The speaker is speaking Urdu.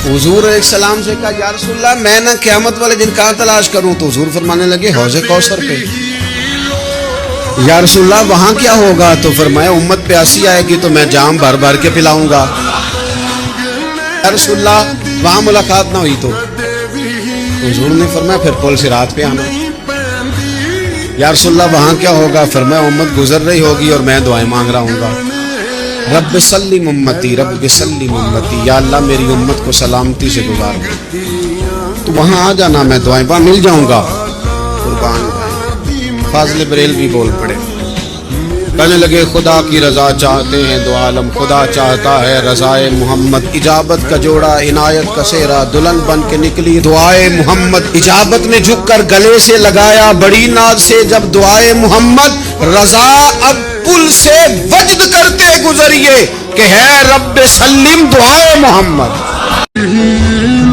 حضور علیہ السلام سے کہا یا رسول اللہ میں نہ قیامت والے دن کہاں تلاش کروں؟ تو حضور فرمانے لگے حوض کوثر پہ۔ یا رسول اللہ وہاں کیا ہوگا؟ تو فرمایا امت پیاسی آئے گی تو میں جام بھر بھر کے پلاؤں گا۔ یا رسول اللہ وہاں ملاقات نہ ہوئی تو حضور نے فرمایا پھر پل صراط پہ آنا۔ یا رسول اللہ وہاں کیا ہوگا؟ فرمایا امت گزر رہی ہوگی اور میں دعائیں مانگ رہا ہوں گا، رب سلم امتی رب سلم امتی، یا اللہ میری امت کو سلامتی سے گزار دے، تو وہاں آ جانا، میں دعائیں مل جاؤں گا۔ قربان فاضل بریلوی بول پڑے، کہنے لگے خدا کی رضا چاہتے ہیں دو عالم، خدا چاہتا ہے رضائے محمد، اجابت کا جوڑا عنایت کا سہرا، دلہن بن کے نکلی دعائے محمد، اجابت نے جھک کر گلے سے لگایا بڑی ناز سے جب دعائے محمد، رضا اب پل سے وجد کرتے گزریے کہ ہے رب سلم دعائے محمد۔ نہیں